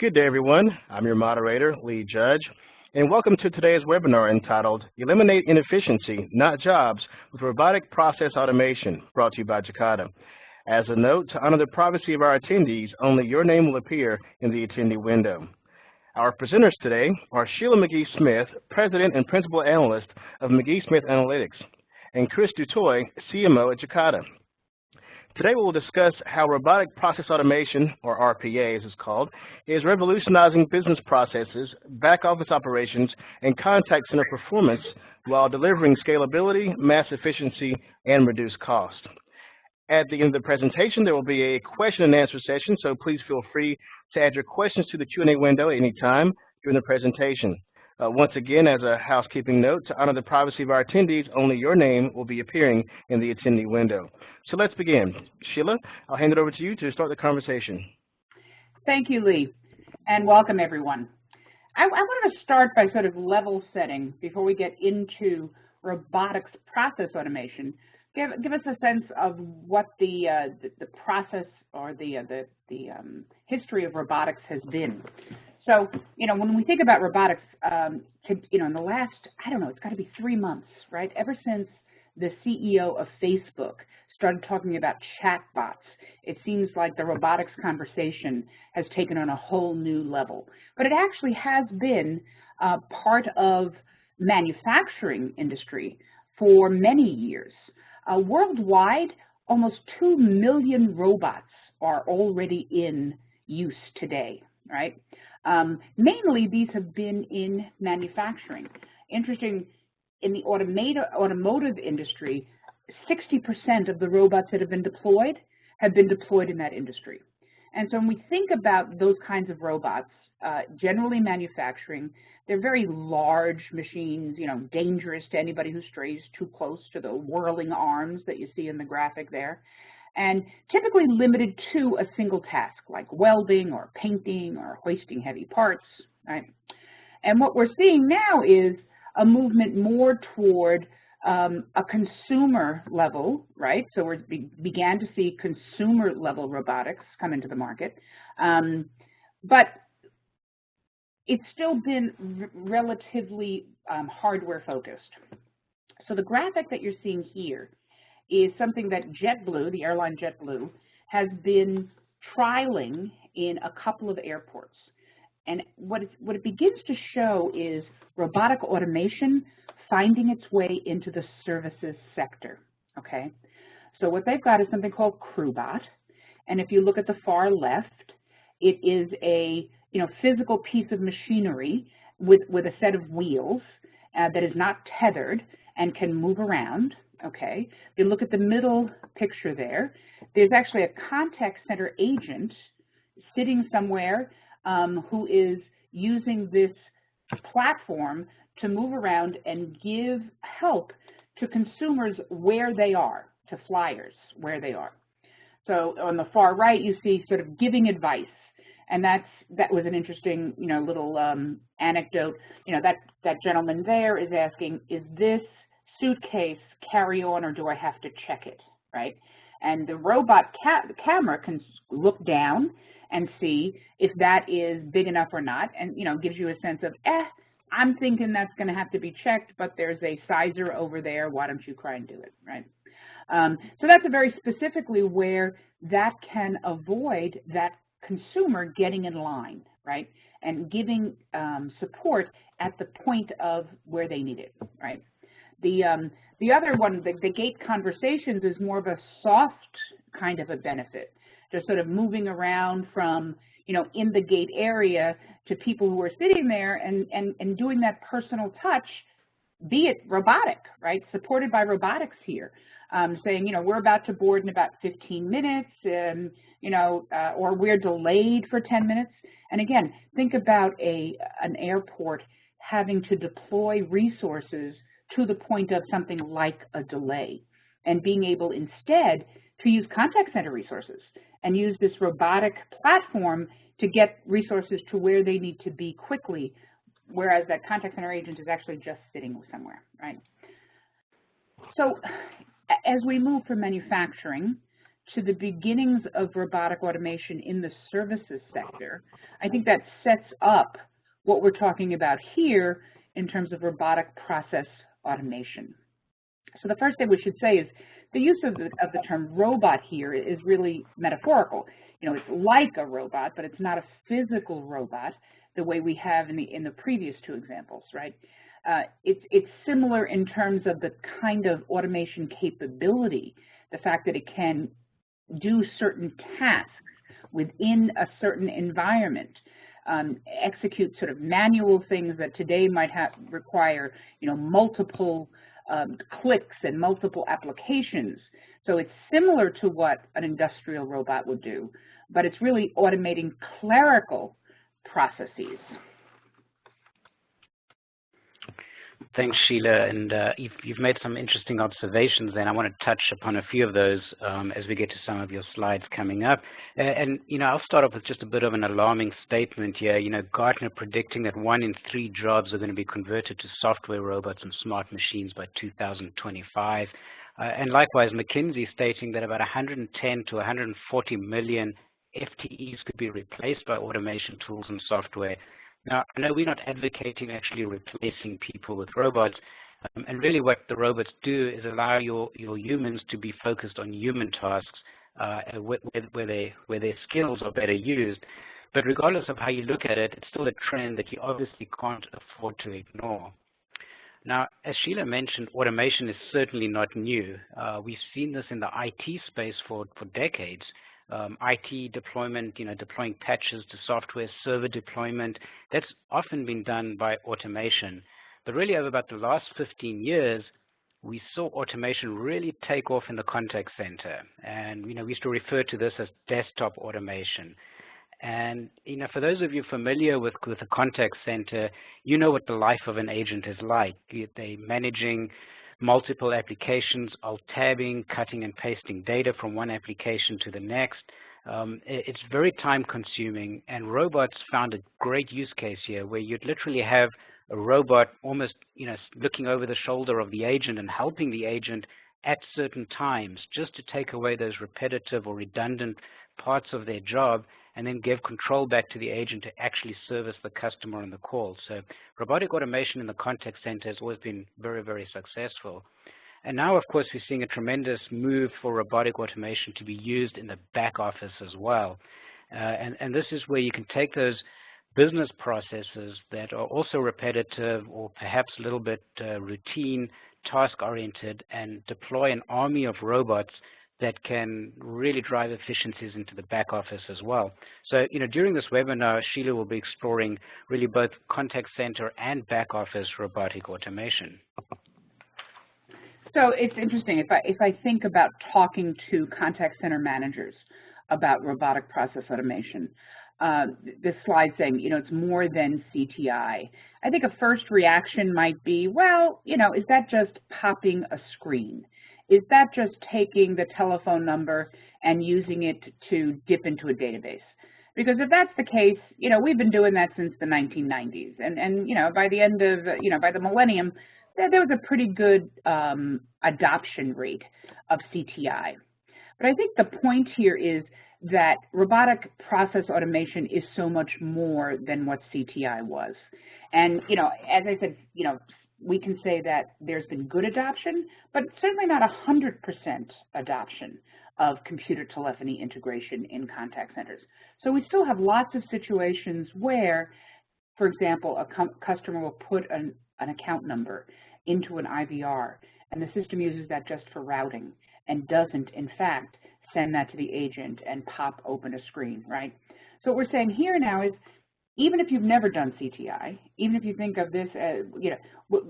Good day, everyone. I'm your moderator, Lee Judge, and welcome to today's webinar entitled Eliminate Inefficiency, Not Jobs, with Robotic Process Automation, brought to you by Jacada. As a note, to honor the privacy of our attendees, only your name will appear in the attendee window. Our presenters today are Sheila McGee Smith, President and Principal Analyst of McGee Smith Analytics, and Chris Dutoy, CMO at Jacada. Today we will discuss how robotic process automation, or RPA as it's called, is revolutionizing business processes, back-office operations, and contact center performance while delivering scalability, mass efficiency, and reduced cost. At the end of the presentation, there will be a question and answer session, so please feel free to add your questions to the Q&A window at any time during the presentation. Once again, as a housekeeping note, to honor the privacy of our attendees, only your name will be appearing in the attendee window. So let's begin. Sheila, I'll hand it over to you to start the conversation. Thank you, Lee, and welcome everyone. I wanted to start by sort of level setting before we get into robotics process automation. Give us a sense of what the process or the history of robotics has been. So, when we think about robotics, in the last, it's got to be 3 months, right? Ever since the CEO of Facebook started talking about chatbots, it seems like the robotics conversation has taken on a whole new level. But it actually has been part of manufacturing industry for many years. Worldwide, almost 2 million robots are already in use today, right? Mainly these have been in manufacturing. Interesting, in the automotive industry, 60% of the robots that have been deployed in that industry. And so when we think about those kinds of robots, generally manufacturing, they're very large machines, dangerous to anybody who strays too close to the whirling arms that you see in the graphic there. And typically limited to a single task, like welding or painting or hoisting heavy parts, right? And what we're seeing now is a movement more toward a consumer level, right? So we began to see consumer level robotics come into the market, but it's still been relatively hardware focused. So the graphic that you're seeing here is something that JetBlue, the airline JetBlue, has been trialing in a couple of airports. And what it begins to show is robotic automation finding its way into the services sector, okay? So what they've got is something called CrewBot. And if you look at the far left, it is a physical piece of machinery with a set of wheels that is not tethered and can move around. Okay, if you look at the middle picture there, there's actually a contact center agent sitting somewhere who is using this platform to move around and give help to consumers where they are, to flyers where they are. So on the far right, you see sort of giving advice. And that was an interesting, little anecdote. That gentleman there is asking, is this suitcase carry on or do I have to check it, right? And the robot camera can look down and see if that is big enough or not, and gives you a sense of, I'm thinking that's going to have to be checked, but there's a sizer over there, why don't you try and do it, right? So that's a very specifically where that can avoid that consumer getting in line, right? And giving support at the point of where they need it, right? The other one, the gate conversations, is more of a soft kind of a benefit, just sort of moving around from, in the gate area to people who are sitting there and doing that personal touch, be it robotic, right? Supported by robotics here, saying, we're about to board in about 15 minutes, and, or we're delayed for 10 minutes. And again, think about an airport having to deploy resources to the point of something like a delay, and being able instead to use contact center resources and use this robotic platform to get resources to where they need to be quickly, whereas that contact center agent is actually just sitting somewhere, right? So as we move from manufacturing to the beginnings of robotic automation in the services sector, I think that sets up what we're talking about here in terms of robotic process automation. So the first thing we should say is the use of the term robot here is really metaphorical. You know, it's like a robot, but it's not a physical robot the way we have in the previous two examples, right? It's similar in terms of the kind of automation capability, the fact that it can do certain tasks within a certain environment, execute sort of manual things that today might require, you know, multiple clicks and multiple applications. So it's similar to what an industrial robot would do, but it's really automating clerical processes. Thanks, Sheila, and you've made some interesting observations, and I want to touch upon a few of those as we get to some of your slides coming up. And you know, I'll start off with just a bit of an alarming statement here. You know, Gartner predicting that 1 in 3 jobs are going to be converted to software robots and smart machines by 2025. And likewise, McKinsey stating that about 110 to 140 million FTEs could be replaced by automation tools and software. Now, I know we're not advocating actually replacing people with robots, and really what the robots do is allow your humans to be focused on human tasks where their skills are better used. But regardless of how you look at it, it's still a trend that you obviously can't afford to ignore. Now, as Sheila mentioned, automation is certainly not new. We've seen this in the IT space for decades. IT deployment, you know, deploying patches to software, server deployment, that's often been done by automation. But really over about the last 15 years, we saw automation really take off in the contact center. And, you know, we used to refer to this as desktop automation. And, you know, for those of you familiar with a contact center, you know what the life of an agent is like. They're managing multiple applications, alt-tabbing, cutting and pasting data from one application to the next. It's very time-consuming, and robots found a great use case here where you'd literally have a robot almost, you know, looking over the shoulder of the agent and helping the agent at certain times just to take away those repetitive or redundant parts of their job and then give control back to the agent to actually service the customer on the call. So robotic automation in the contact center has always been very, very successful. And now, of course, we're seeing a tremendous move for robotic automation to be used in the back office as well. And this is where you can take those business processes that are also repetitive or perhaps a little bit routine, task-oriented, and deploy an army of robots that can really drive efficiencies into the back office as well. So, you know, during this webinar, Sheila will be exploring really both contact center and back office robotic automation. So it's interesting, if I think about talking to contact center managers about robotic process automation, this slide saying, you know, it's more than CTI. I think a first reaction might be, well, you know, is that just popping a screen? Is that just taking the telephone number and using it to dip into a database? Because if that's the case, you know, we've been doing that since the 1990s. And you know, by the end of, you know, by the millennium, there was a pretty good adoption rate of CTI. But I think the point here is that robotic process automation is so much more than what CTI was. And, you know, as I said, you know, we can say that there's been good adoption, but certainly not 100% adoption of computer telephony integration in contact centers. So we still have lots of situations where, for example, a customer will put an account number into an IVR, and the system uses that just for routing and doesn't, in fact, send that to the agent and pop open a screen, right? So what we're saying here now is, even if you've never done CTI, even if you think of this as, you know,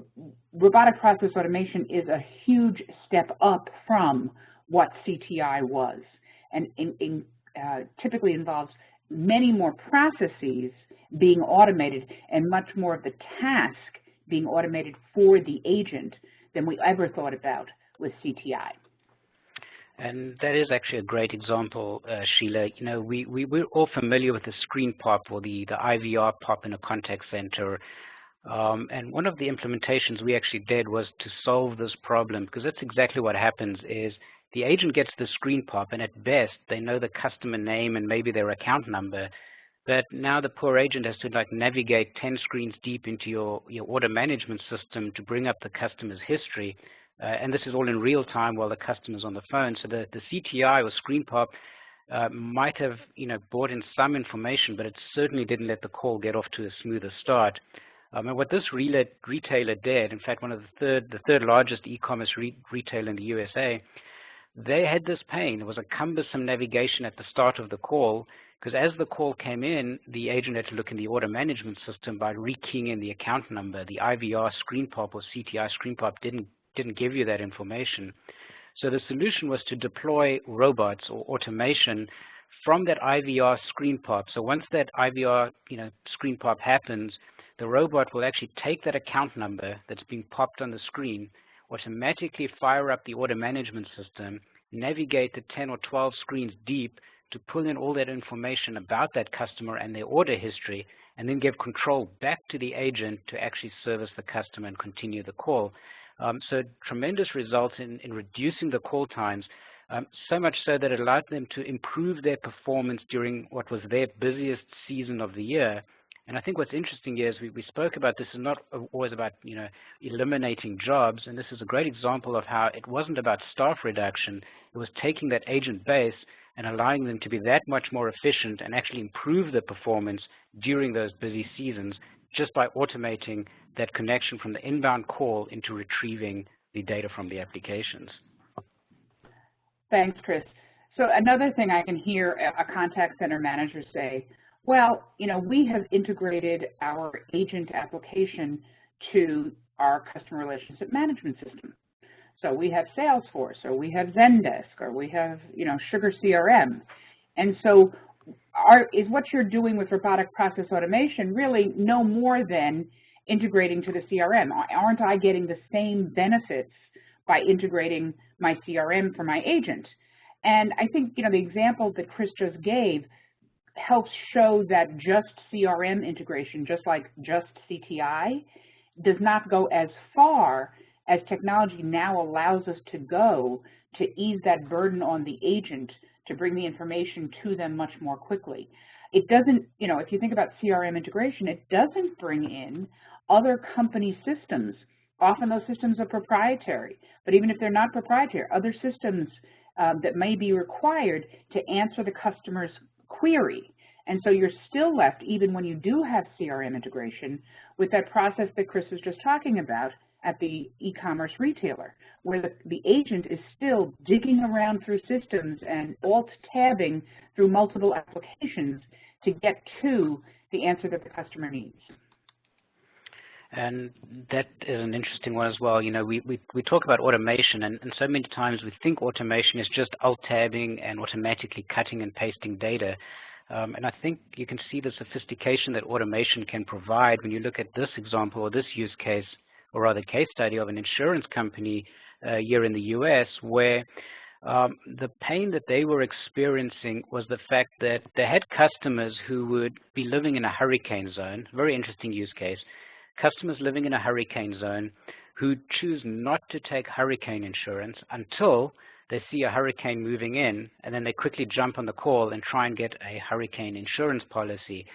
robotic process automation is a huge step up from what CTI was, and typically involves many more processes being automated and much more of the task being automated for the agent than we ever thought about with CTI. And that is actually a great example, Sheila. You know, we're all familiar with the screen pop or the IVR pop in a contact center. And one of the implementations we actually did was to solve this problem, because that's exactly what happens is the agent gets the screen pop, and at best, they know the customer name and maybe their account number. But now the poor agent has to navigate 10 screens deep into your order management system to bring up the customer's history. And this is all in real time while the customer's on the phone. So the CTI or screen pop might have brought in some information, but it certainly didn't let the call get off to a smoother start. And what this retailer did, in fact, one of the third largest e-commerce retailer in the USA, they had this pain. It was a cumbersome navigation at the start of the call, because as the call came in, the agent had to look in the order management system by rekeying in the account number. The IVR screen pop or CTI screen pop didn't give you that information. So the solution was to deploy robots or automation from that IVR screen pop. So once that IVR screen pop happens, the robot will actually take that account number that's being popped on the screen, automatically fire up the order management system, navigate the 10 or 12 screens deep to pull in all that information about that customer and their order history, and then give control back to the agent to actually service the customer and continue the call. So tremendous results in reducing the call times, so much so that it allowed them to improve their performance during what was their busiest season of the year. And I think what's interesting is we spoke about this is not always about eliminating jobs, and this is a great example of how it wasn't about staff reduction. It was taking that agent base and allowing them to be that much more efficient and actually improve their performance during those busy seasons just by automating that connection from the inbound call into retrieving the data from the applications. Thanks, Chris. So another thing I can hear a contact center manager say, well, we have integrated our agent application to our customer relationship management system. So we have Salesforce, or we have Zendesk, or we have, Sugar CRM. And so is what you're doing with robotic process automation really no more than integrating to the CRM? Aren't I getting the same benefits by integrating my CRM for my agent? And I think, the example that Chris just gave helps show that just CRM integration, just like just CTI, does not go as far as technology now allows us to go to ease that burden on the agent to bring the information to them much more quickly. It doesn't, if you think about CRM integration, it doesn't bring in other company systems. Often those systems are proprietary, but even if they're not proprietary, other systems that may be required to answer the customer's query. And so you're still left, even when you do have CRM integration, with that process that Chris was just talking about at the e-commerce retailer, where the agent is still digging around through systems and alt-tabbing through multiple applications to get to the answer that the customer needs. And that is an interesting one as well. We talk about automation, and so many times we think automation is just alt-tabbing and automatically cutting and pasting data. And I think you can see the sophistication that automation can provide when you look at this example or this use case, or rather case study of an insurance company here in the US, where the pain that they were experiencing was the fact that they had customers who would be living in a hurricane zone. Very interesting use case. Customers living in a hurricane zone who choose not to take hurricane insurance until they see a hurricane moving in, and then they quickly jump on the call and try and get a hurricane insurance policy.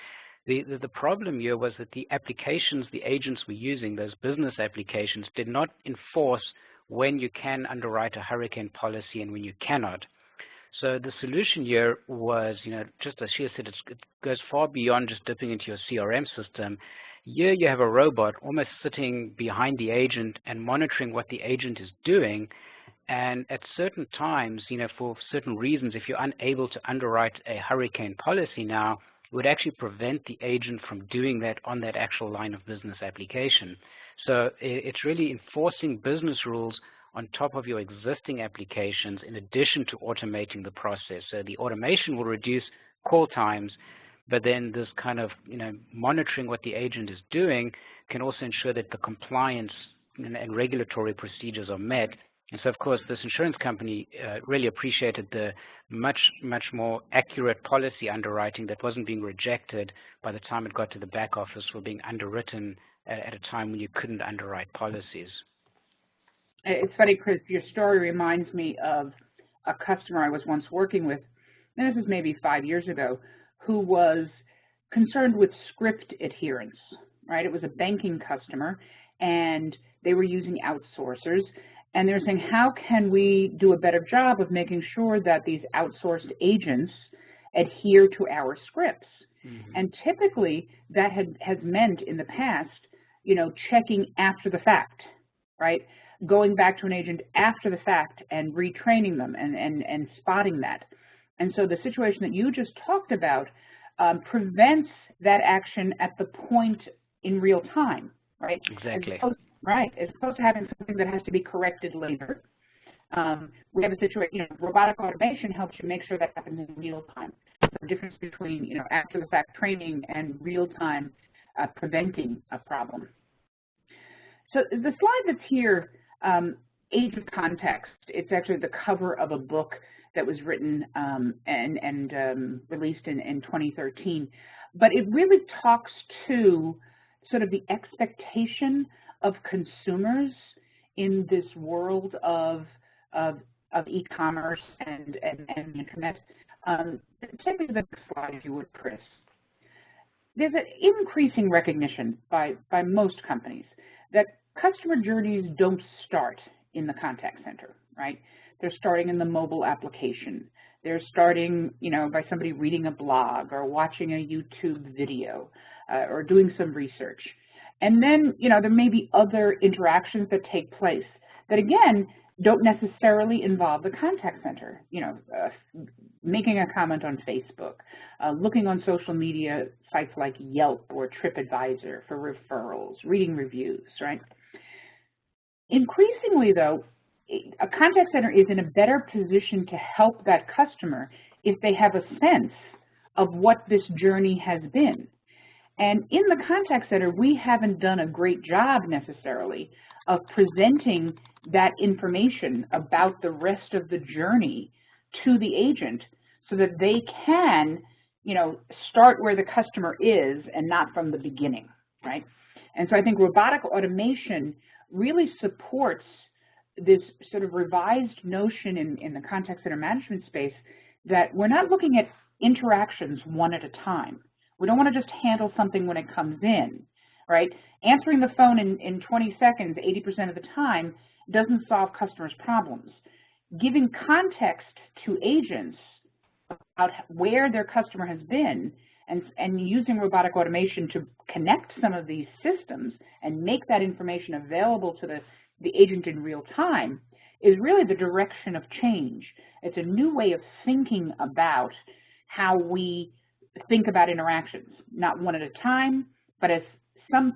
The problem here was that the applications the agents were using, those business applications, did not enforce when you can underwrite a hurricane policy and when you cannot. So the solution here was, just as Sheila said, it goes far beyond just dipping into your CRM system. Here you have a robot almost sitting behind the agent and monitoring what the agent is doing. And at certain times, for certain reasons, if you're unable to underwrite a hurricane policy now, it would actually prevent the agent from doing that on that actual line of business application. So it's really enforcing business rules on top of your existing applications in addition to automating the process. So the automation will reduce call times, but then this kind of monitoring what the agent is doing can also ensure that the compliance and regulatory procedures are met. And so, of course, this insurance company really appreciated the much more accurate policy underwriting that wasn't being rejected by the time it got to the back office for being underwritten at a time when you couldn't underwrite policies. It's funny, Chris, your story reminds me of a customer I was once working with, and this is maybe 5 years ago, who was concerned with script adherence, right? It was a banking customer, and they were using outsourcers, and they're saying, how can we do a better job of making sure that these outsourced agents adhere to our scripts? Mm-hmm. And typically, that has meant in the past, you know, checking after the fact, right? Going back to an agent after the fact and retraining them and spotting that. And so the situation that you just talked about prevents that action at the point in real time, right? Exactly. As opposed to having something that has to be corrected later. We have a situation, you know, robotic automation helps you make sure that happens in real time. The difference between, you know, after the fact training and real time preventing a problem. So the slide that's here, Age of Context, it's actually the cover of a book that was written and released in 2013. But it really talks to sort of the expectation of consumers in this world of e-commerce and the internet. Take me to the next slide, if you would, Chris. There's an increasing recognition by most companies that customer journeys don't start in the contact center, right? They're starting in the mobile application. They're starting, you know, by somebody reading a blog or watching a YouTube video or doing some research. And then, you know, there may be other interactions that take place that, again, don't necessarily involve the contact center. You know, making a comment on Facebook, looking on social media sites like Yelp or TripAdvisor for referrals, reading reviews, right? Increasingly, though, a contact center is in a better position to help that customer if they have a sense of what this journey has been. And in the contact center, we haven't done a great job necessarily of presenting that information about the rest of the journey to the agent so that they can, you know, start where the customer is and not from the beginning, right? And so I think robotic automation really supports this sort of revised notion in the contact center management space that we're not looking at interactions one at a time. We don't want to just handle something when it comes in, right? Answering the phone in 20 seconds, 80% of the time, doesn't solve customers' problems. Giving context to agents about where their customer has been and using robotic automation to connect some of these systems and make that information available to the agent in real time is really the direction of change. It's a new way of thinking about how we think about interactions, not one at a time, but as some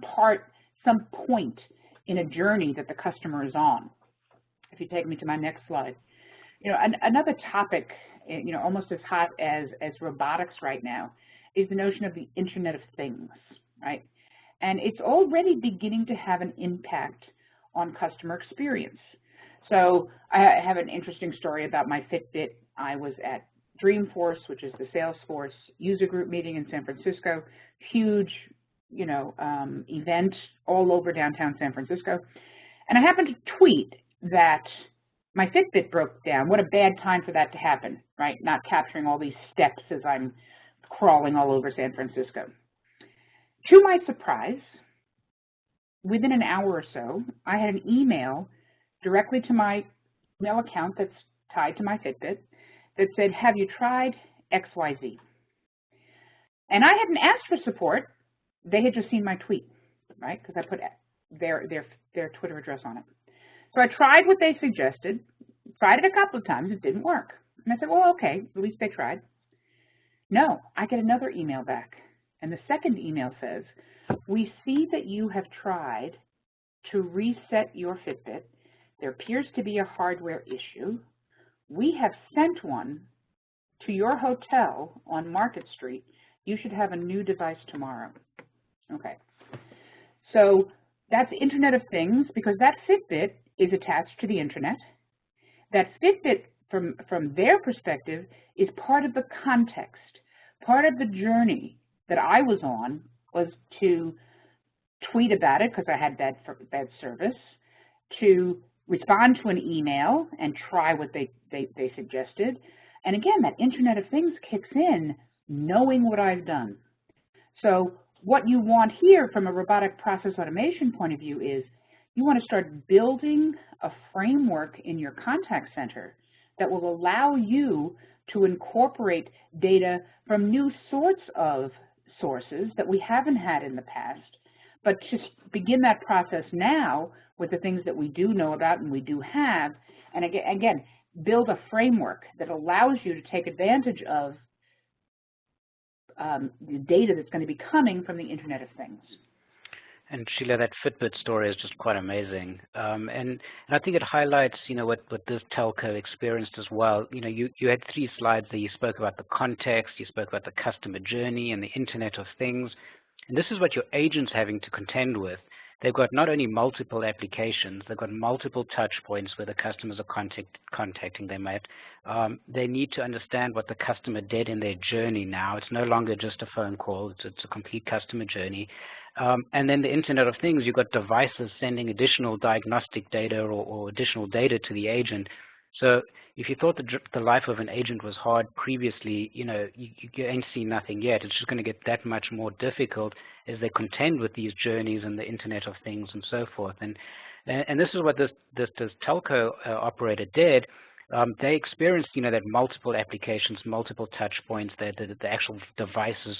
point in a journey that the customer is on. If you take me to my next slide. You know, another topic, you know, almost as hot as robotics right now is the notion of the Internet of Things, right? And it's already beginning to have an impact on customer experience. So I have an interesting story about my Fitbit. I was at Dreamforce, which is the Salesforce user group meeting in San Francisco, huge, you know, event all over downtown San Francisco. And I happened to tweet that my Fitbit broke down. What a bad time for that to happen, right? Not capturing all these steps as I'm crawling all over San Francisco. To my surprise, within an hour or so, I had an email directly to my email account that's tied to my Fitbit that said, have you tried XYZ? And I hadn't asked for support. They had just seen my tweet, right? Because I put their Twitter address on it. So I tried what they suggested, tried it a couple of times, it didn't work. And I said, well, okay, at least they tried. No, I get another email back. And the second email says, we see that you have tried to reset your Fitbit. There appears to be a hardware issue. We have sent one to your hotel on Market Street. You should have a new device tomorrow. Okay. So that's Internet of Things because that Fitbit is attached to the internet. That Fitbit, from their perspective, is part of the context. Part of the journey that I was on was to tweet about it because I had bad service, to respond to an email and try what they suggested. And again, that Internet of Things kicks in knowing what I've done. So what you want here from a robotic process automation point of view is you want to start building a framework in your contact center that will allow you to incorporate data from new sorts of sources that we haven't had in the past, but just begin that process now with the things that we do know about and we do have, and again, build a framework that allows you to take advantage of the data that's going to be coming from the Internet of Things. And Sheila, that Fitbit story is just quite amazing, and I think it highlights, what this telco experienced as well. You had 3 slides there. You spoke about the context, you spoke about the customer journey and the Internet of Things, and this is what your agent's having to contend with. They've got not only multiple applications, they've got multiple touch points where the customers are contacting them at. They need to understand what the customer did in their journey now. It's no longer just a phone call, it's a complete customer journey. And then the Internet of Things, you've got devices sending additional diagnostic data or additional data to the agent. So if you thought the life of an agent was hard previously, you ain't seen nothing yet. It's just going to get that much more difficult as they contend with these journeys and the Internet of Things and so forth. And this is what this telco operator did. They experienced, that multiple applications, multiple touch points, the actual devices,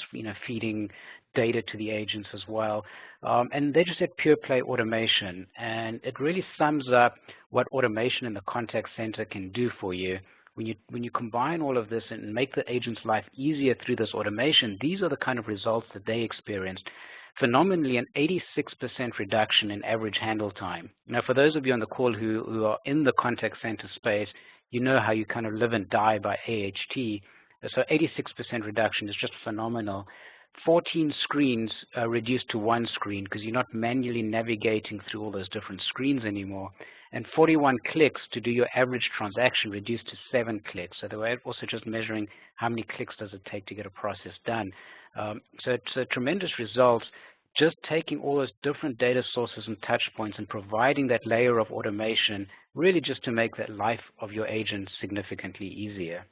feeding data to the agents as well. And they just said pure play automation. And it really sums up what automation in the contact center can do for you. When you combine all of this and make the agent's life easier through this automation, these are the kind of results that they experienced. Phenomenally, an 86% reduction in average handle time. Now, for those of you on the call who are in the contact center space, you know how you kind of live and die by AHT. So 86% reduction is just phenomenal. 14 screens reduced to 1 screen because you're not manually navigating through all those different screens anymore. And 41 clicks to do your average transaction reduced to 7 clicks. So they were also just measuring how many clicks does it take to get a process done. So it's tremendous results, just taking all those different data sources and touch points and providing that layer of automation, really just to make that life of your agent significantly easier.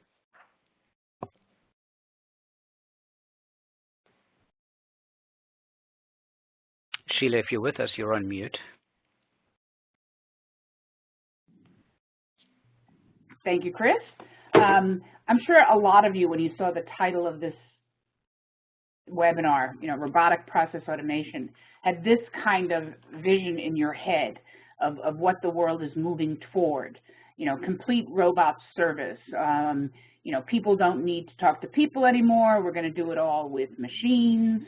Sheila, if you're with us, you're on mute. Thank you, Chris. I'm sure a lot of you, when you saw the title of this webinar, Robotic Process Automation, had this kind of vision in your head of what the world is moving toward. Complete robot service. People don't need to talk to people anymore. We're going to do it all with machines.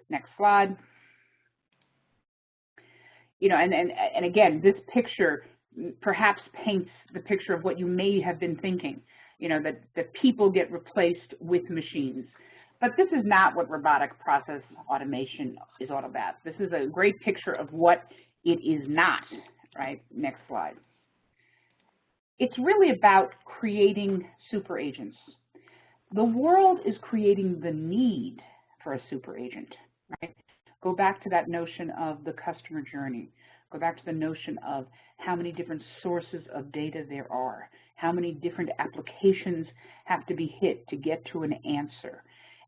Next slide. And again, this picture perhaps paints the picture of what you may have been thinking, that people get replaced with machines. But this is not what robotic process automation is all about. This is a great picture of what it is not, right? Next slide. It's really about creating super agents. The world is creating the need for a super agent, right? Go back to that notion of the customer journey. Go back to the notion of how many different sources of data there are, how many different applications have to be hit to get to an answer.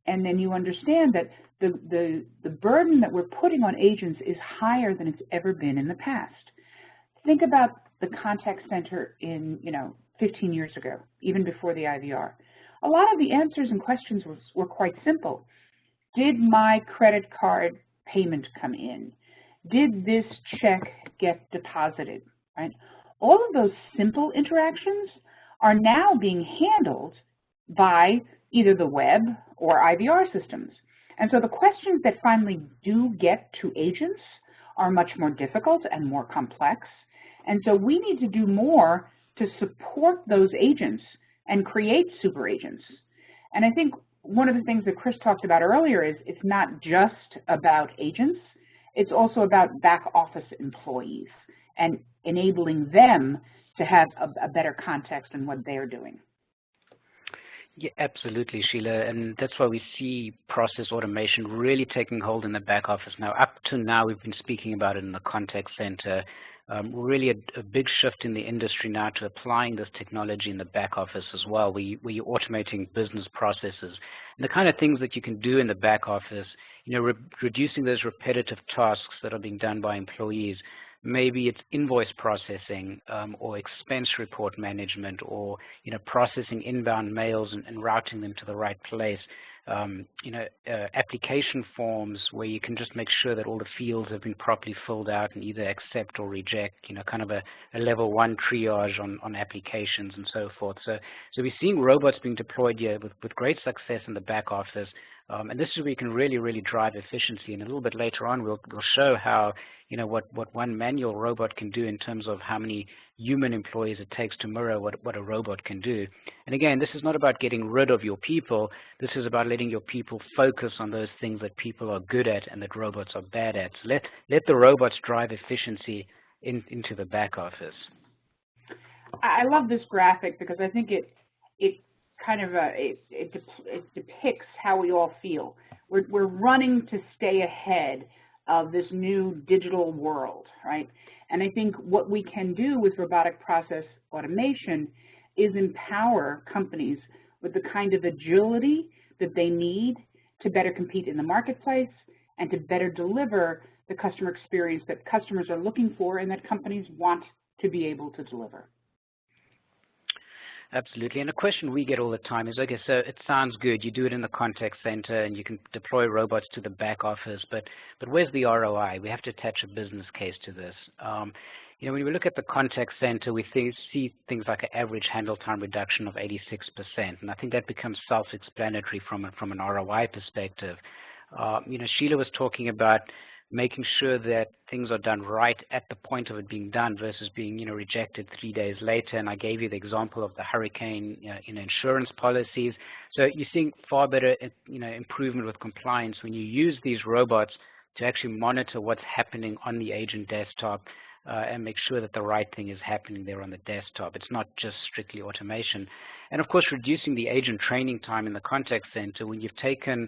And then you understand that the burden that we're putting on agents is higher than it's ever been in the past. Think about the contact center in, 15 years ago, even before the IVR. A lot of the answers and questions were quite simple. Did my credit card payment come in? Did this check get deposited, right? All of those simple interactions are now being handled by either the web or IVR systems. And so the questions that finally do get to agents are much more difficult and more complex. And so we need to do more to support those agents and create super agents. And I think one of the things that Chris talked about earlier is it's not just about agents, it's also about back office employees and enabling them to have a better context in what they're doing. Yeah, absolutely, Sheila, and that's why we see process automation really taking hold in the back office now. Up to now, we've been speaking about it in the contact center. really a big shift in the industry now to applying this technology in the back office as well, where you're automating business processes. And the kind of things that you can do in the back office, reducing those repetitive tasks that are being done by employees. Maybe it's invoice processing or expense report management, or processing inbound mails and routing them to the right place. Application forms where you can just make sure that all the fields have been properly filled out and either accept or reject, kind of a level 1 triage on applications and so forth. So we're seeing robots being deployed here with great success in the back office. And this is where you can really drive efficiency. And a little bit later on, we'll show how, what one manual robot can do in terms of how many human employees it takes to mirror what a robot can do. And again, this is not about getting rid of your people. This is about letting your people focus on those things that people are good at and that robots are bad at. So let the robots drive efficiency into the back office. I love this graphic because I think it kind of it depicts how we all feel. We're running to stay ahead of this new digital world, right? And I think what we can do with robotic process automation is empower companies with the kind of agility that they need to better compete in the marketplace and to better deliver the customer experience that customers are looking for and that companies want to be able to deliver. Absolutely. And a question we get all the time is, okay, so it sounds good. You do it in the contact center and you can deploy robots to the back office, but where's the ROI? We have to attach a business case to this. When we look at the contact center, we see things like an average handle time reduction of 86%. And I think that becomes self-explanatory from an ROI perspective. Sheila was talking about making sure that things are done right at the point of it being done versus being, rejected 3 days later. And I gave you the example of the hurricane, insurance policies. So you're seeing far better, improvement with compliance when you use these robots to actually monitor what's happening on the agent desktop and make sure that the right thing is happening there on the desktop. It's not just strictly automation. And of course, reducing the agent training time in the contact center when you've taken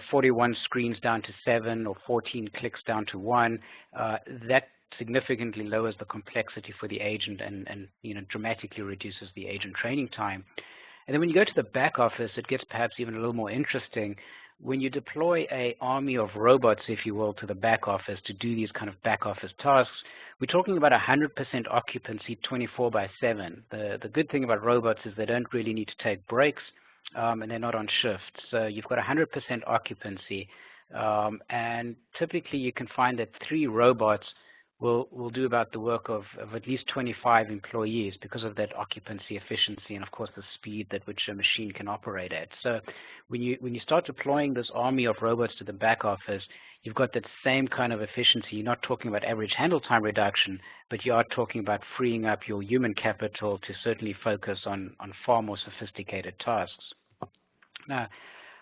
41 screens down to 7 or 14 clicks down to 1, that significantly lowers the complexity for the agent and dramatically reduces the agent training time. And then when you go to the back office, it gets perhaps even a little more interesting. When you deploy an army of robots, if you will, to the back office to do these kind of back office tasks, we're talking about 100% occupancy 24/7. The good thing about robots is they don't really need to take breaks. And they're not on shift. So you've got 100% occupancy. And typically you can find that 3 robots will do about the work of at least 25 employees because of that occupancy efficiency and, of course, the speed at which a machine can operate at. So when you start deploying this army of robots to the back office, you've got that same kind of efficiency. You're not talking about average handle time reduction, but you are talking about freeing up your human capital to certainly focus on far more sophisticated tasks. Now,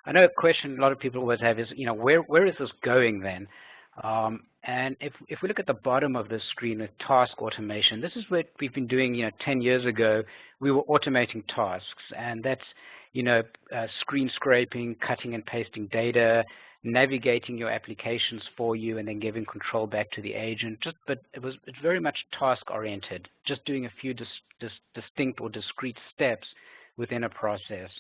I know a question a lot of people always have is, where is this going then? And if we look at the bottom of this screen with task automation, this is what we've been doing. 10 years ago, we were automating tasks, and that's screen scraping, cutting and pasting data, navigating your applications for you, and then giving control back to the agent. But it's very much task-oriented, just doing a few distinct or discrete steps within a process.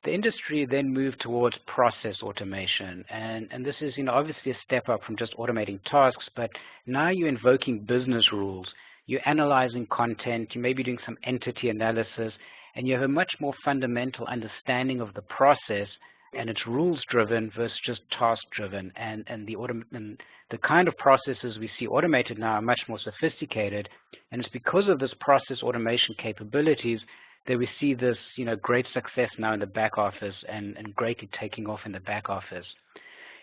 The industry then moved towards process automation, and this is obviously a step up from just automating tasks, but now you're invoking business rules. You're analyzing content, you may be doing some entity analysis, and you have a much more fundamental understanding of the process, and it's rules-driven versus just task-driven. And the kind of processes we see automated now are much more sophisticated, and it's because of this process automation capabilities that we see this great success now in the back office and greatly taking off in the back office.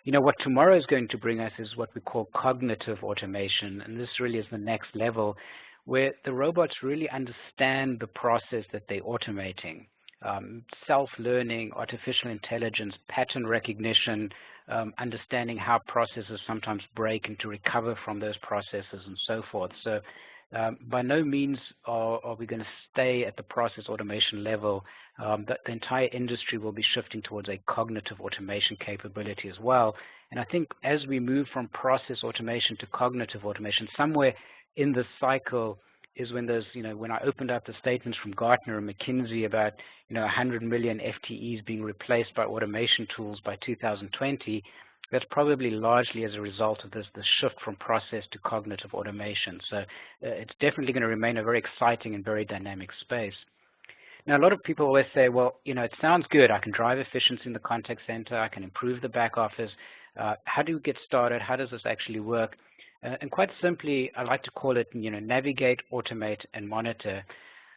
What tomorrow is going to bring us is what we call cognitive automation, and this really is the next level where the robots really understand the process that they're automating. Self-learning, artificial intelligence, pattern recognition, understanding how processes sometimes break and to recover from those processes and so forth. So by no means are we going to stay at the process automation level. The entire industry will be shifting towards a cognitive automation capability as well. And I think as we move from process automation to cognitive automation, somewhere in this cycle is when there's, when I opened up the statements from Gartner and McKinsey about, 100 million FTEs being replaced by automation tools by 2020, that's probably largely as a result of this shift from process to cognitive automation. So it's definitely going to remain a very exciting and very dynamic space. Now, a lot of people always say, well, it sounds good. I can drive efficiency in the contact center. I can improve the back office. How do you get started? How does this actually work? And quite simply, I like to call it, navigate, automate, and monitor.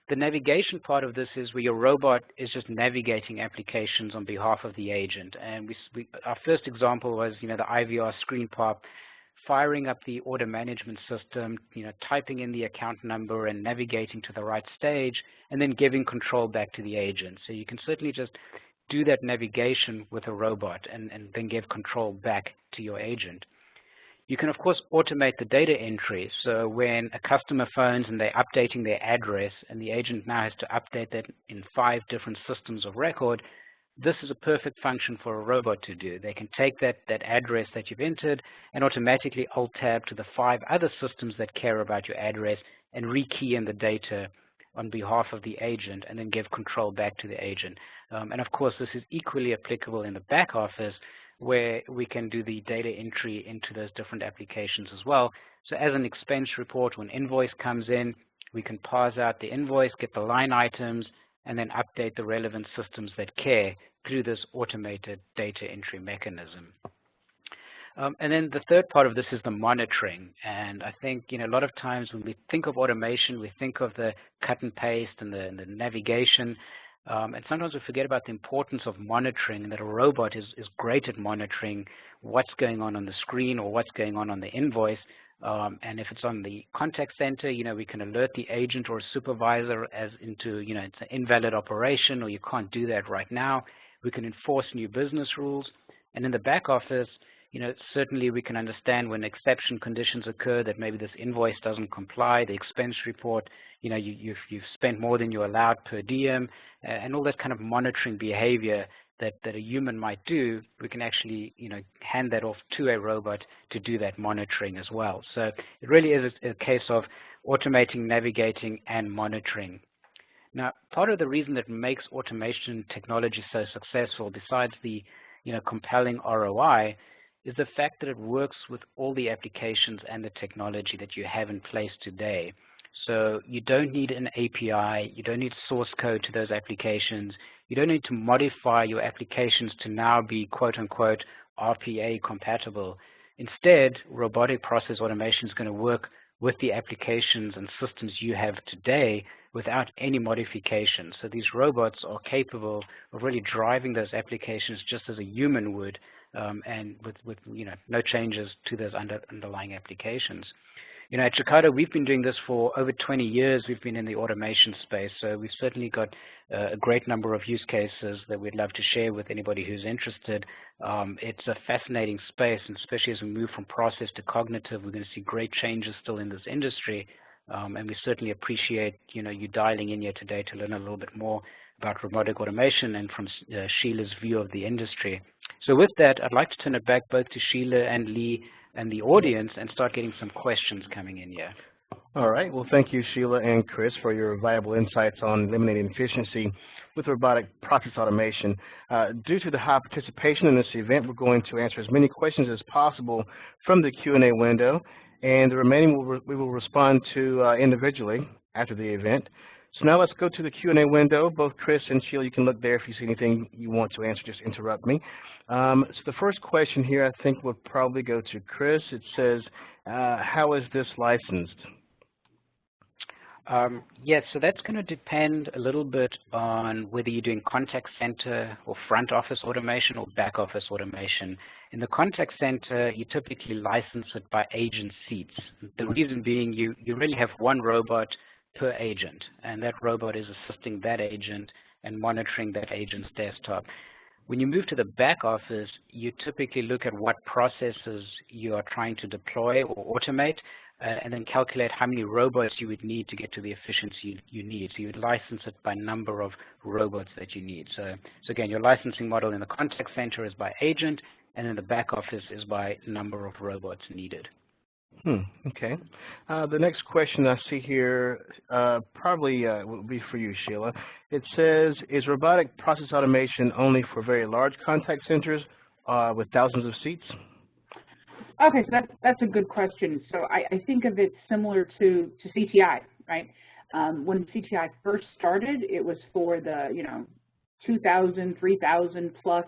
The navigation part of this is where your robot is just navigating applications on behalf of the agent. And our first example was, the IVR screen pop, firing up the order management system, typing in the account number and navigating to the right stage, and then giving control back to the agent. So you can certainly just do that navigation with a robot and then give control back to your agent. You can, of course, automate the data entry. So when a customer phones and they're updating their address and the agent now has to update that in 5 different systems of record, this is a perfect function for a robot to do. They can take that address that you've entered and automatically alt-tab to the 5 other systems that care about your address and rekey in the data on behalf of the agent and then give control back to the agent. And of course, this is equally applicable in the back office, where we can do the data entry into those different applications as well. So as an expense report, when invoice comes in, we can parse out the invoice, get the line items, and then update the relevant systems that care through this automated data entry mechanism. And then the third part of this is the monitoring. And I think, a lot of times when we think of automation, we think of the cut and paste and the navigation. And sometimes we forget about the importance of monitoring, and that a robot is great at monitoring what's going on the screen or what's going on the invoice. And if it's on the contact center, we can alert the agent or a supervisor as into, it's an invalid operation or you can't do that right now. We can enforce new business rules. And in the back office, certainly we can understand when exception conditions occur that maybe this invoice doesn't comply, the expense report, you've spent more than you're allowed per diem, and all that kind of monitoring behavior that a human might do, we can actually, hand that off to a robot to do that monitoring as well. So it really is a case of automating, navigating, and monitoring. Now, part of the reason that makes automation technology so successful, besides the, compelling ROI, is the fact that it works with all the applications and the technology that you have in place today. So you don't need an API, you don't need source code to those applications, you don't need to modify your applications to now be quote-unquote RPA compatible. Instead, robotic process automation is going to work with the applications and systems you have today without any modification. So these robots are capable of really driving those applications just as a human would, and with no changes to those underlying applications. At Jacada, we've been doing this for over 20 years. We've been in the automation space, so we've certainly got a great number of use cases that we'd love to share with anybody who's interested. It's a fascinating space, and especially as we move from process to cognitive, we're going to see great changes still in this industry. And we certainly appreciate you dialing in here today to learn a little bit more about robotic automation and from Sheila's view of the industry. So with that, I'd like to turn it back both to Sheila and Lee and the audience and start getting some questions coming in here. All right. Well, thank you, Sheila and Chris, for your valuable insights on eliminating efficiency with robotic process automation. Due to the high participation in this event, we're going to answer as many questions as possible from the Q&A window, and the remaining we will respond to individually after the event. So now let's go to the Q&A window. Both Chris and Sheila, you can look there. If you see anything you want to answer, just interrupt me. So the first question here I think will probably go to Chris. It says, how is this licensed? Yes, so that's going to depend a little bit on whether you're doing contact center or front office automation or back office automation. In the contact center, you typically license it by agent seats. The reason being you really have one robot per agent, and that robot is assisting that agent and monitoring that agent's desktop. When you move to the back office, you typically look at what processes you are trying to deploy or automate, and then calculate how many robots you would need to get to the efficiency you need. So you would license it by number of robots that you need. So again, your licensing model in the contact center is by agent, and in the back office is by number of robots needed. Okay. The next question I see here probably will be for you, Sheila. It says, is robotic process automation only for very large contact centers with thousands of seats? Okay, so that's a good question. So I think of it similar to CTI, right? When CTI first started, it was for the 2,000, 3,000 plus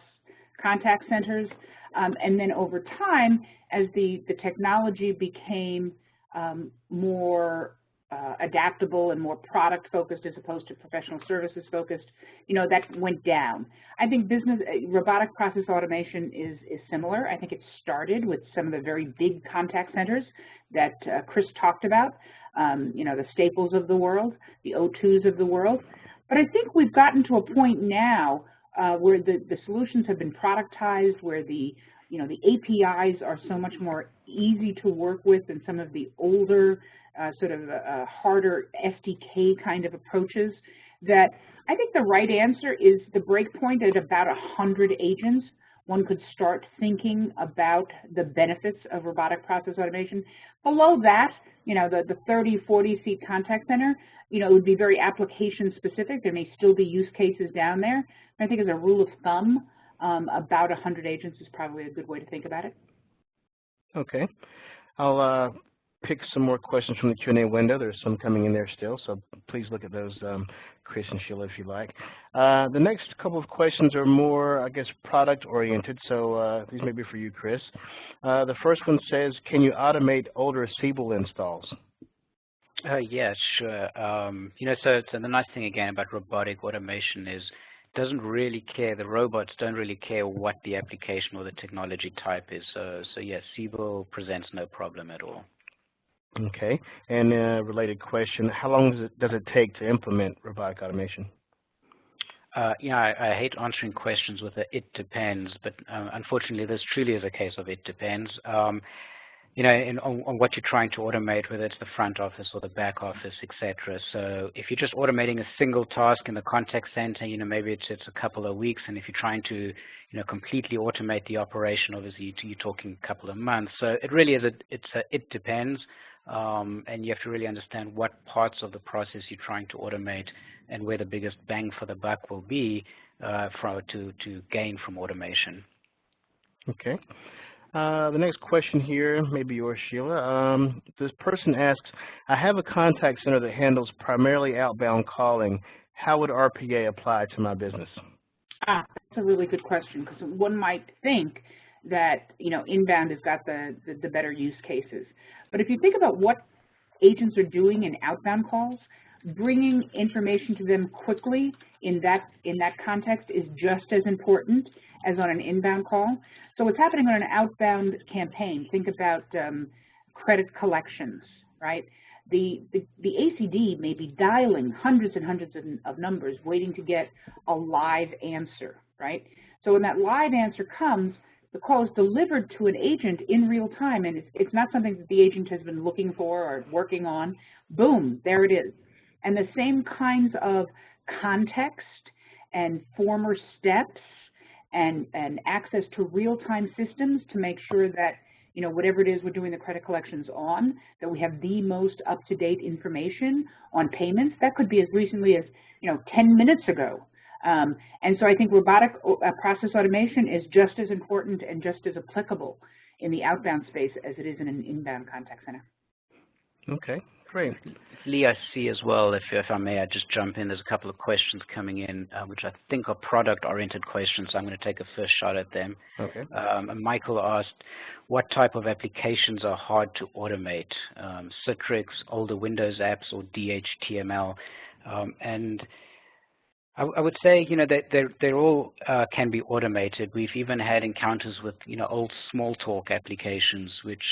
contact centers, and then over time, as the technology became more adaptable and more product focused as opposed to professional services focused, that went down. I think robotic process automation is similar. I think it started with some of the very big contact centers that Chris talked about, the Staples of the world, the O2s of the world. But I think we've gotten to a point now where the solutions have been productized, where the APIs are so much more easy to work with than some of the older harder SDK kind of approaches, that I think the right answer is the breakpoint at about 100 agents. One could start thinking about the benefits of robotic process automation. Below that, the 30, 40 seat contact center, it would be very application specific. There may still be use cases down there. I think as a rule of thumb, about 100 agents is probably a good way to think about it. Okay. I'll pick some more questions from the Q&A window. There's some coming in there still, so please look at those, Chris and Sheila, if you like. The next couple of questions are more, I guess, product-oriented, so these may be for you, Chris. The first one says, can you automate older Siebel installs? Yeah, sure. So the nice thing again about robotic automation is doesn't really care, the robots don't really care what the application or the technology type is. So yes, Siebel presents no problem at all. Okay, and a related question, how long does it take to implement robotic automation? I hate answering questions with a "it depends," but unfortunately this truly is a case of it depends. On what you're trying to automate, whether it's the front office or the back office, etc. So if you're just automating a single task in the contact center, maybe it's a couple of weeks, and if you're trying to completely automate the operation, obviously you're talking a couple of months. So it really is it depends. And you have to really understand what parts of the process you're trying to automate and where the biggest bang for the buck will be to gain from automation. Okay. The next question here, maybe yours, Sheila. This person asks, I have a contact center that handles primarily outbound calling. How would RPA apply to my business? That's a really good question, because one might think that inbound has got the better use cases. But if you think about what agents are doing in outbound calls, bringing information to them quickly in that context is just as important as on an inbound call. So what's happening on an outbound campaign, think about credit collections, right? The ACD may be dialing hundreds and hundreds of numbers waiting to get a live answer, right? So when that live answer comes, the call is delivered to an agent in real time, and it's not something that the agent has been looking for or working on. Boom, there it is. And the same kinds of context and former steps and access to real-time systems to make sure that, whatever it is we're doing the credit collections on, that we have the most up-to-date information on payments. That could be as recently as, 10 minutes ago. And so I think robotic process automation is just as important and just as applicable in the outbound space as it is in an inbound contact center. Okay, great. Lee, I see as well, if I may, I just jump in. There's a couple of questions coming in, which I think are product-oriented questions, so I'm going to take a first shot at them. Okay. Michael asked, what type of applications are hard to automate? Citrix, older Windows apps, or DHTML? And I would say, that they're all can be automated. We've even had encounters with, old small talk applications, which,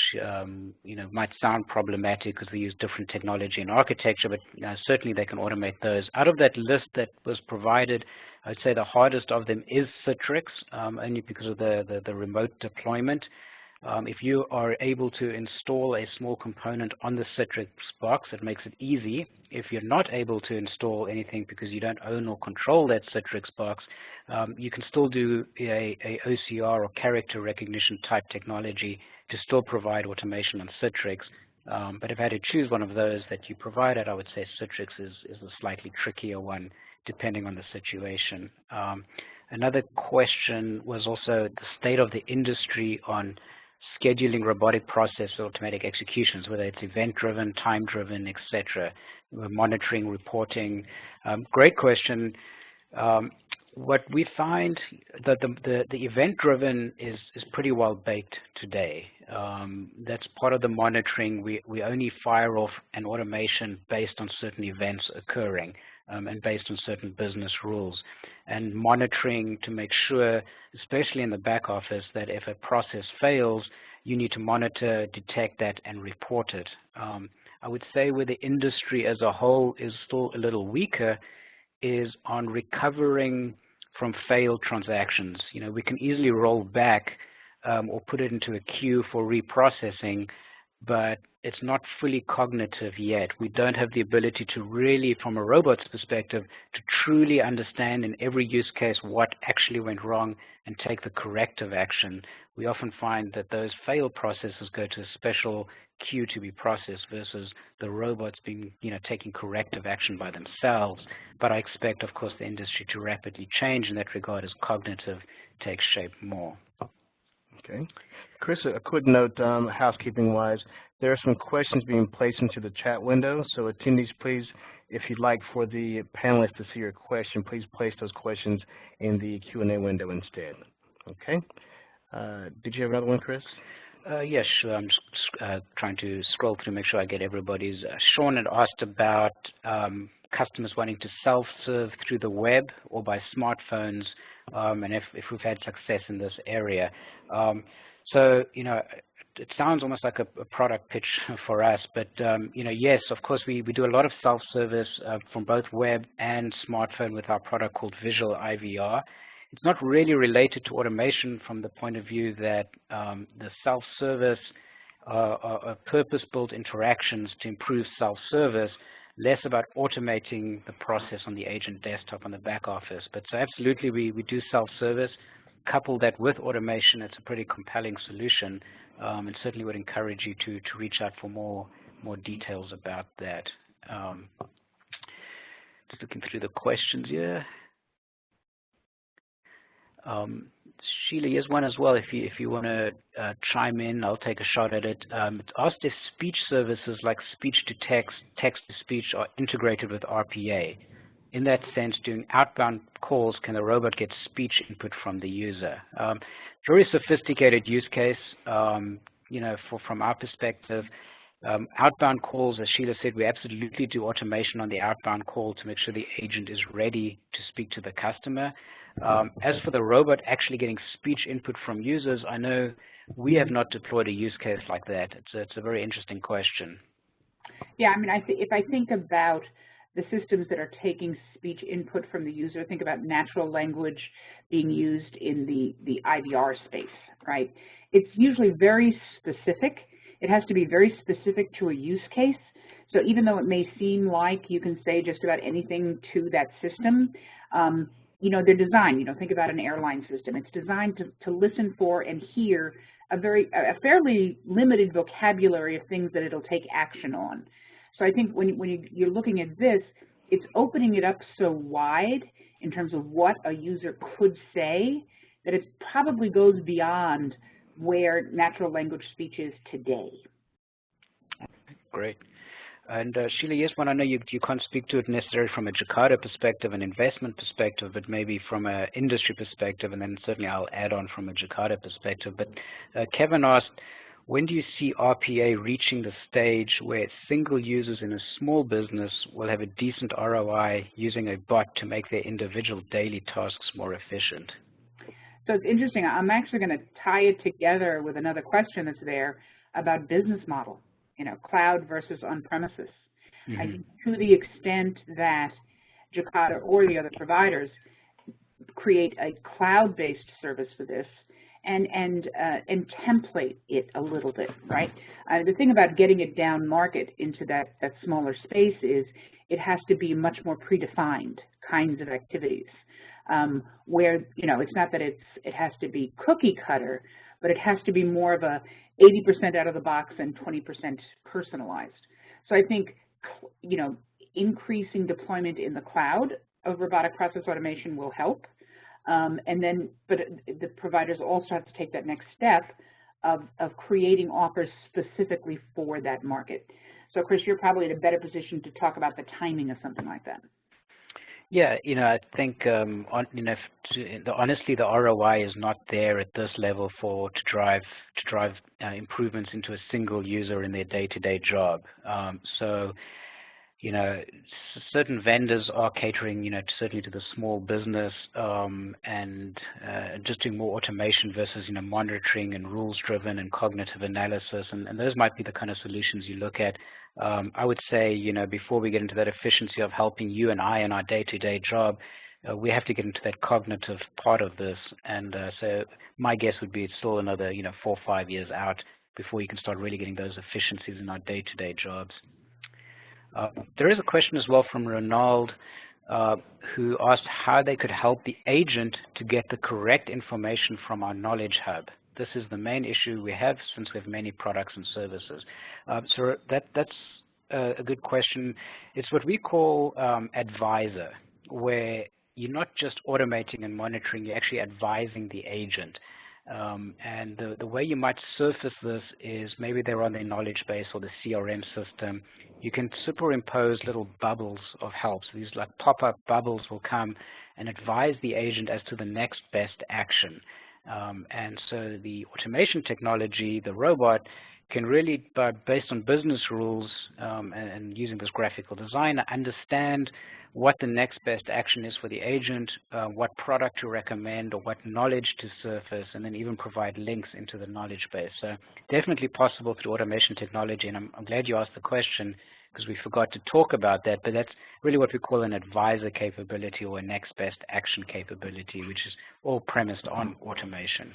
might sound problematic because they use different technology and architecture, but certainly they can automate those. Out of that list that was provided, I'd say the hardest of them is Citrix, only because of the remote deployment. If you are able to install a small component on the Citrix box, it makes it easy. If you're not able to install anything because you don't own or control that Citrix box, you can still do a OCR or character recognition type technology to still provide automation on Citrix. But if I had to choose one of those that you provided, I would say Citrix is a slightly trickier one, depending on the situation. Another question was also the state of the industry on scheduling robotic process automatic executions, whether it's event-driven, time-driven, etc. Monitoring, reporting. Great question. What we find that the event-driven is pretty well baked today. That's part of the monitoring. We only fire off an automation based on certain events occurring and based on certain business rules. And monitoring to make sure, especially in the back office, that if a process fails, you need to monitor, detect that, and report it. I would say where the industry as a whole is still a little weaker is on recovering from failed transactions. You know, we can easily roll back or put it into a queue for reprocessing, but it's not fully cognitive yet. We don't have the ability to really, from a robot's perspective, to truly understand in every use case what actually went wrong and take the corrective action. We often find that those failed processes go to a special queue to be processed versus the robots being, taking corrective action by themselves. But I expect, of course, the industry to rapidly change in that regard as cognitive takes shape more. Okay. Chris, a quick note, housekeeping-wise, there are some questions being placed into the chat window, so attendees, please, if you'd like for the panelists to see your question, please place those questions in the Q&A window instead. Okay. Did you have another one, Chris? Yes, sure. I'm just trying to scroll through, make sure I get everybody's. Sean had asked about customers wanting to self-serve through the web or by smartphones, and if we've had success in this area. So, it sounds almost like a product pitch for us, but, yes, of course, we do a lot of self-service from both web and smartphone with our product called Visual IVR. It's not really related to automation from the point of view that the self-service are purpose-built interactions to improve self-service, less about automating the process on the agent desktop on the back office. But so absolutely, we do self-service. Couple that with automation, it's a pretty compelling solution, and certainly would encourage you to reach out for more details about that. Just looking through the questions here. Sheila, here's one as well. If you want to chime in, I'll take a shot at it. It's asked if speech services like speech-to-text, text-to-speech are integrated with RPA. In that sense, during outbound calls, can the robot get speech input from the user? Very sophisticated use case, from our perspective. Outbound calls, as Sheila said, we absolutely do automation on the outbound call to make sure the agent is ready to speak to the customer. As for the robot actually getting speech input from users, I know we have not deployed a use case like that. It's a very interesting question. Yeah, I mean, if I think about the systems that are taking speech input from the user, think about natural language being used in the IVR space, right? It's usually very specific. It has to be very specific to a use case. So even though it may seem like you can say just about anything to that system, they're designed, think about an airline system. It's designed to listen for and hear a fairly limited vocabulary of things that it'll take action on. So I think when you're looking at this, it's opening it up so wide in terms of what a user could say that it probably goes beyond where natural language speech is today. Great. And Sheila, yes, one, I know you can't speak to it necessarily from a Jacada perspective, an investment perspective, but maybe from an industry perspective, and then certainly I'll add on from a Jacada perspective. But Kevin asked, when do you see RPA reaching the stage where single users in a small business will have a decent ROI using a bot to make their individual daily tasks more efficient? So it's interesting. I'm actually going to tie it together with another question that's there about business model, cloud versus on-premises. Mm-hmm. I think to the extent that Jacada or the other providers create a cloud-based service for this, and template it a little bit, right? The thing about getting it down market into that smaller space is it has to be much more predefined kinds of activities, where, you know, it's not that it has to be cookie cutter, but it has to be more of a 80% out of the box and 20% personalized. So I think, you know, increasing deployment in the cloud of robotic process automation will help. And then, but the providers also have to take that next step of creating offers specifically for that market. So, Chris, you're probably in a better position to talk about the timing of something like that. Yeah, you know, I think, honestly, the ROI is not there at this level to drive improvements into a single user in their day-to-day job. So, you know, certain vendors are catering, you know, certainly to the small business, and just doing more automation versus, you know, monitoring and rules-driven and cognitive analysis, and those might be the kind of solutions you look at. I would say, you know, before we get into that efficiency of helping you and I in our day-to-day job, we have to get into that cognitive part of this, and so my guess would be it's still another, you know, 4 or 5 years out before you can start really getting those efficiencies in our day-to-day jobs. There is a question as well from Ronald, who asked how they could help the agent to get the correct information from our knowledge hub. This is the main issue we have since we have many products and services. So that's a good question. It's what we call advisor, where you're not just automating and monitoring, you're actually advising the agent. And the way you might surface this is maybe they're on their knowledge base or the CRM system. You can superimpose little bubbles of help. So these like pop-up bubbles will come and advise the agent as to the next best action. And so the automation technology, the robot, can really, based on business rules and using this graphical design, understand what the next best action is for the agent, what product to recommend, or what knowledge to surface, and then even provide links into the knowledge base. So definitely possible through automation technology, and I'm glad you asked the question because we forgot to talk about that, but that's really what we call an advisor capability or a next best action capability, which is all premised on automation.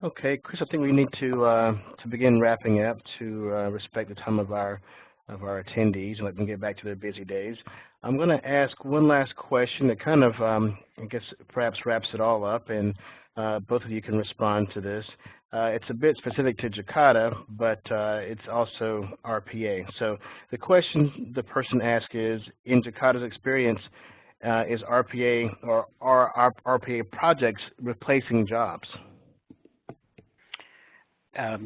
Okay, Chris, I think we need to begin wrapping up to respect the time of our attendees and let them get back to their busy days. I'm going to ask one last question that kind of, I guess, perhaps wraps it all up, and both of you can respond to this. It's a bit specific to Jacada, but it's also RPA. So the question the person asks is, in Jacada's experience, is RPA or are RPA projects replacing jobs?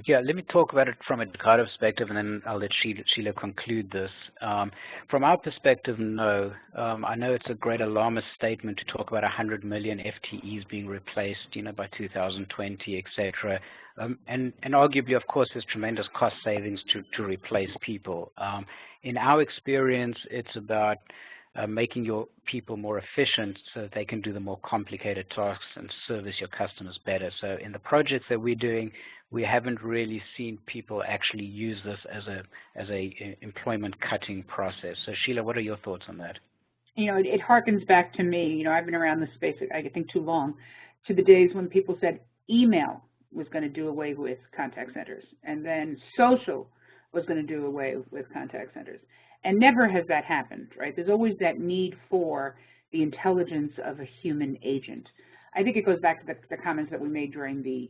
Yeah, let me talk about it from a Jacada perspective, and then I'll let Sheila conclude this. From our perspective, no. I know it's a great alarmist statement to talk about 100 million FTEs being replaced, you know, by 2020, etc. And arguably, of course, there's tremendous cost savings to replace people. In our experience, it's about making your people more efficient so that they can do the more complicated tasks and service your customers better. So in the projects that we're doing, we haven't really seen people actually use this as a employment cutting process. So Sheila, what are your thoughts on that? You know, it harkens back to me. You know, I've been around this space, I think, too long, to the days when people said email was going to do away with contact centers, and then social was going to do away with contact centers. And never has that happened, right? There's always that need for the intelligence of a human agent. I think it goes back to the comments that we made during the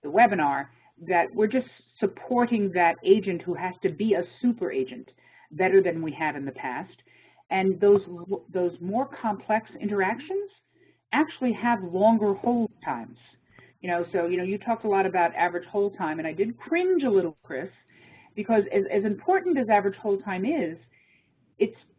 webinar, that we're just supporting that agent who has to be a super agent better than we have in the past. And those more complex interactions actually have longer hold times. You know, so, you know, you talked a lot about average hold time, and I did cringe a little, Chris, because as important as average hold time is,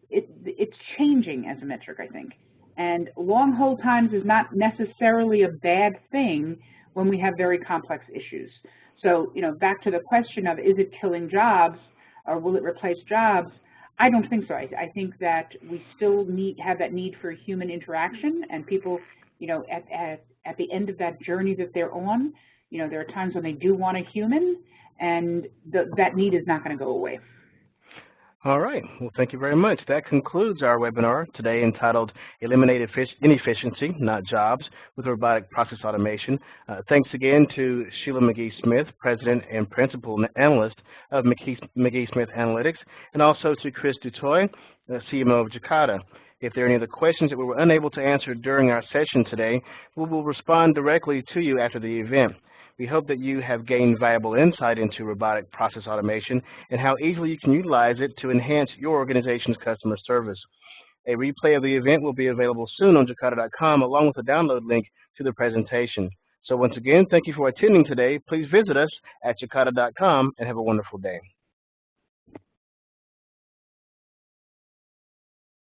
it's changing as a metric, I think. And long hold times is not necessarily a bad thing when we have very complex issues. So, you know, back to the question of, is it killing jobs or will it replace jobs? I don't think so. I think that we still have that need for human interaction, and people, you know, at the end of that journey that they're on, you know, there are times when they do want a human, and that need is not going to go away. All right. Well, thank you very much. That concludes our webinar today entitled Eliminate Inefficiency, Not Jobs, with Robotic Process Automation. Thanks again to Sheila McGee Smith, President and Principal Analyst of McGee Smith Analytics, and also to Chris Dutoy, CMO of Jacada. If there are any other questions that we were unable to answer during our session today, we will respond directly to you after the event. We hope that you have gained valuable insight into robotic process automation and how easily you can utilize it to enhance your organization's customer service. A replay of the event will be available soon on Jacada.com along with a download link to the presentation. So once again, thank you for attending today. Please visit us at Jacada.com and have a wonderful day.